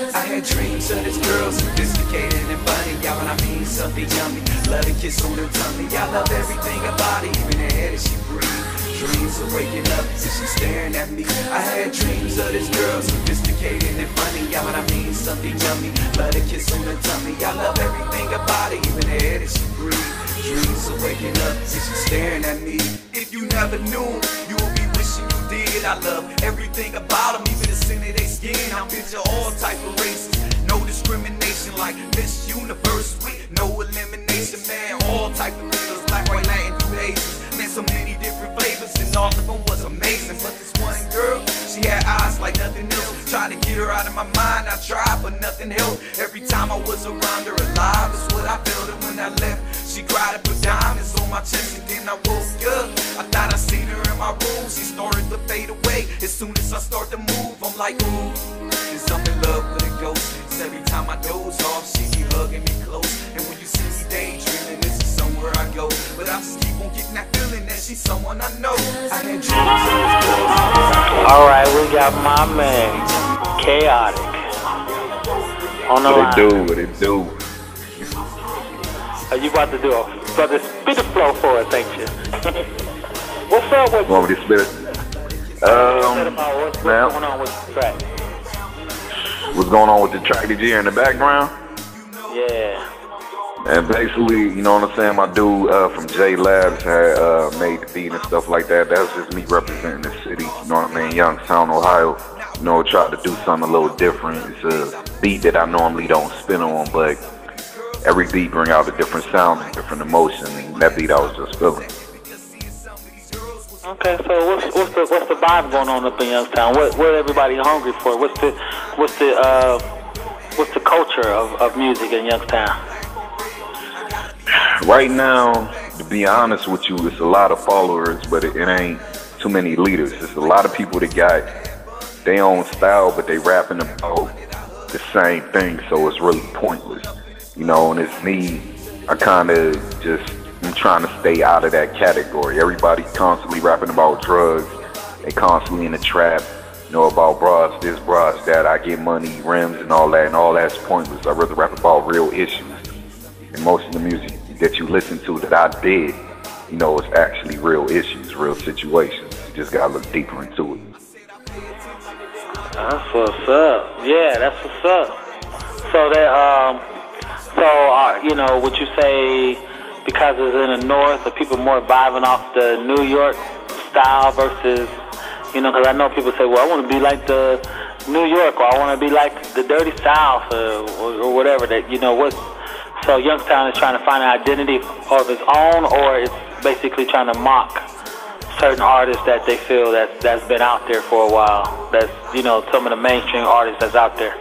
I had dreams of this girl, sophisticated and funny. Yeah, when I mean something yummy, love and kiss on her tummy. I love everything about it, even the air that she breathes. Dreams of waking up and she's staring at me. I had dreams of this girl, sophisticated and funny. Yeah, when I mean something yummy, love and kiss on her tummy. I love everything about it, even the air that she breathes. Dreams of waking up and she's staring at me. If you never knew, you would be wishing you did. I love everything about them, even the sin of their skin. I picture all type of races, no discrimination, like Miss Universe with no elimination, man. All type of niggas, black, white, Latin, through Asians, man. So many different flavors, and all of them was amazing. But this one girl, she had eyes like nothing else. Tried to get her out of my mind, I tried, but nothing helped. Every time I was around her alive, that's what I felt. And when I left, she cried and put diamonds on my chest. And then I woke up, I thought I seen her in my room. She started to fade away. As soon as I start to move, I'm like, ooh, is I'm in love with a ghost. So every time I doze off, she be hugging me close. And when you see me daydreaming, this is somewhere I go. But I just keep on getting that feeling that she's someone I know. I had dreams of this girl. Alright, we got my man, Otic, on the line. What it do? Are you about to do a brother spit a flow for us, ain't you? What's up with you? Want me to spit it? What's going on with the track? What's going on with the track? Did you hear in the background? Yeah. And basically, you know what I'm saying, my dude from J Labs had made the beat and stuff like that. That was just me representing the city, you know what I mean, Youngstown, Ohio. You know, tried to do something a little different. It's a beat that I normally don't spin on, but every beat bring out a different sound and different emotion, and that beat I was just feeling. Okay, so what's the vibe going on up in Youngstown? What everybody hungry for? What's the culture of music in Youngstown? Right now, to be honest with you, it's a lot of followers, but it ain't too many leaders. It's a lot of people that got their own style, but they rapping about the same thing, so it's really pointless. You know, and it's me, I'm trying to stay out of that category. Everybody constantly rapping about drugs, they constantly in the trap, you know, about bras this, bras that, I get money, rims and all that's pointless. I'd rather rap about real issues. And most of the music that you listen to that I did, you know, it's actually real issues, real situations. You just gotta look deeper into it. That's what's up. Yeah, that's what's up. So that, you know, would you say because it's in the north, are people more vibing off the New York style versus, you know, because I know people say, well, I want to be like the New York, or I want to be like the dirty South, or whatever. That, you know, what. So Youngstown is trying to find an identity of its own, or it's basically trying to mock certain artists that they feel that's been out there for a while. That's, you know, some of the mainstream artists that's out there.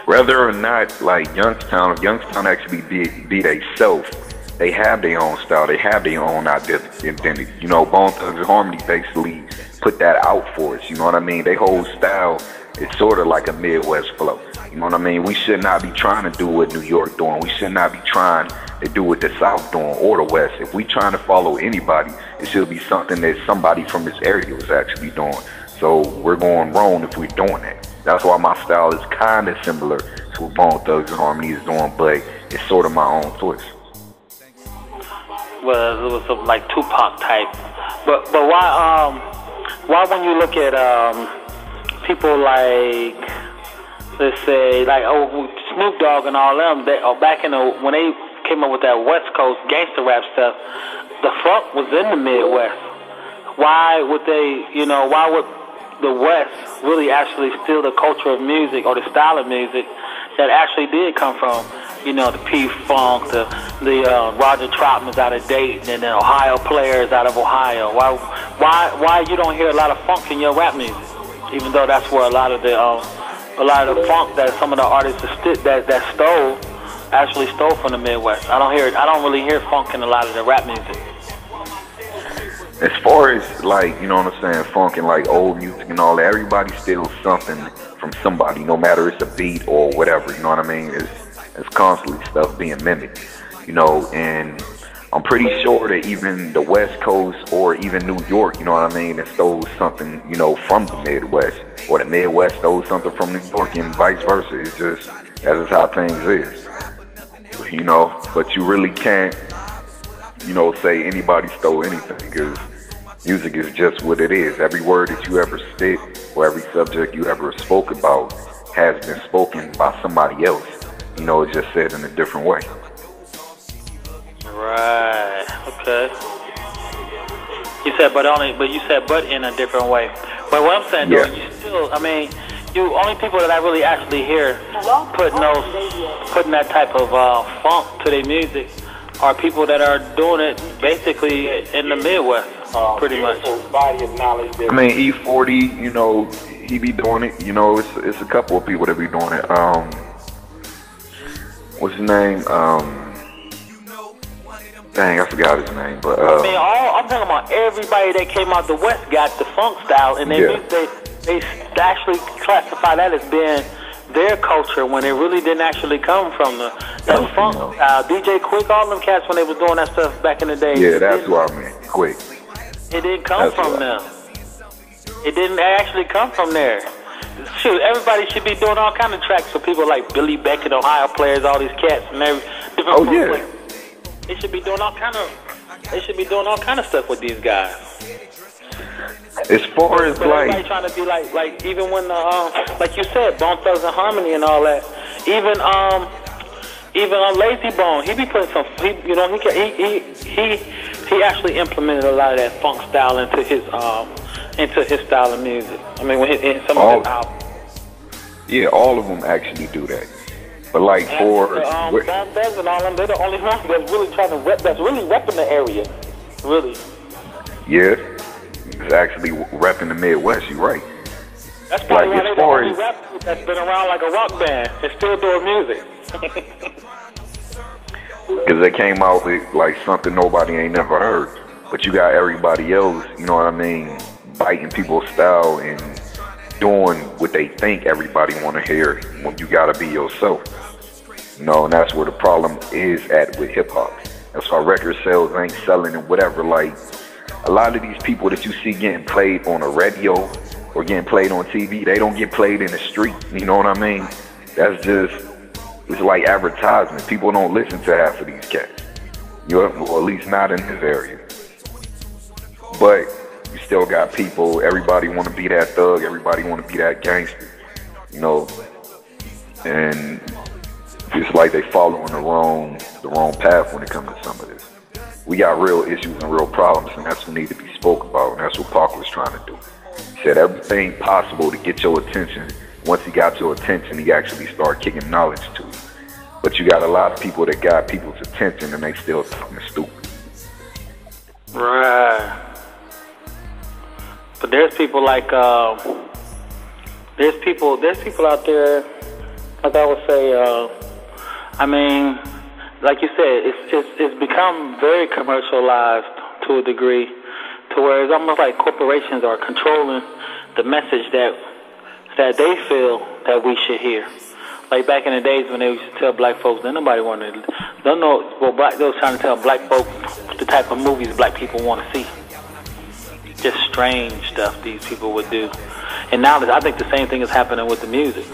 Whether or not, like Youngstown actually be they self, they have their own style, they have their own identity. You know, Bone Thugs and Harmony basically put that out for us. You know what I mean? Their whole style is sort of like a Midwest flow. You know what I mean? We should not be trying to do what New York doing. We should not be trying to do what the South doing or the West. If we trying to follow anybody, it should be something that somebody from this area was actually doing. So we're going wrong if we're doing that. That's why my style is kind of similar to what Bone Thugs and Harmony is doing, but it's sort of my own twist. Well, it was some like Tupac type. But why when you look at people like, let's say, like Snoop Dogg and all them, back in when they came up with that West Coast gangster rap stuff, the funk was in the Midwest. Why would they, you know, why would the West really actually steal the culture of music or the style of music that actually did come from, you know, the P-Funk, the Roger Troutman's out of Dayton, and the Ohio players out of Ohio? Why you don't hear a lot of funk in your rap music, even though that's where a lot of the funk that some of the artists that actually stole from the Midwest? I don't really hear funk in a lot of the rap music. As far as, like, you know what I'm saying, funk and like old music and all that, everybody steals something from somebody, no matter it's a beat or whatever, you know what I mean? It's constantly stuff being mimicked, you know, and I'm pretty sure that even the West Coast or even New York, you know what I mean, that stole something, you know, from the Midwest, or the Midwest stole something from New York, and vice versa. It's just that is how things is, you know. But you really can't, you know, say anybody stole anything, because music is just what it is. Every word that you ever spit or every subject you ever spoke about has been spoken by somebody else. You know, it's just said in a different way. Right. Okay. You said but in a different way. But what I'm saying, though, you still, I mean, you only people that I really actually hear putting that type of funk to their music are people that are doing it basically in the Midwest, pretty much. I mean, E40, you know, he be doing it. You know, it's a couple of people that be doing it. What's his name? Dang, I forgot his name. But I mean, I'm talking about everybody that came out the West got the funk style, and they actually classify that as being their culture when it really didn't actually come from the funk style. DJ Quick, all them cats when they was doing that stuff back in the day. Yeah, that's what I meant. Quick. It didn't come from them. It didn't actually come from there. Shoot, everybody should be doing all kind of tracks for people like Billy Beckett, Ohio Players, all these cats and different folks. Like, they should be doing all kind of stuff with these guys. As far as like everybody trying to be like even when like you said, Bone Thugs and Harmony and all that. Even on Lazy Bone, he be putting some. He actually implemented a lot of that funk style into his style of music. I mean, in some of his albums. Yeah, all of them actually do that. But like for Bone Thugs and all them, they're the only ones that's really trying to that's really repping the area, really. Yeah, it's actually repping the Midwest. You're right. That's probably why they're the only rap group that's been around like a rock band and still doing music. Because they came out with like something nobody ain't never heard. But you got everybody else, you know what I mean, biting people's style and doing what they think everybody want to hear when you got to be yourself. You know, and that's where the problem is at with hip-hop. That's why record sales ain't selling and whatever. Like, a lot of these people that you see getting played on the radio or getting played on TV, they don't get played in the street. You know what I mean? That's just, it's like advertisement. People don't listen to half of these cats. Or at least not in this area. But you still got people, everybody want to be that thug, everybody want to be that gangster. You know? And it's like they following the wrong path when it comes to some of this. We got real issues and real problems, and that's what need to be spoke about, and that's what Parker was trying to do. He said everything possible to get your attention. Once he got your attention, he actually started kicking knowledge to you. But you got a lot of people that got people's attention, and they still talking stupid. Right. But there's people like there's people out there, like I would say, I mean, like you said, it's become very commercialized to a degree, to where it's almost like corporations are controlling the message that they feel that we should hear. Like back in the days when they used to tell black folks, then nobody wanted to, don't know, well, they was trying to tell black folks the type of movies black people want to see. Just strange stuff these people would do. And now I think the same thing is happening with the music.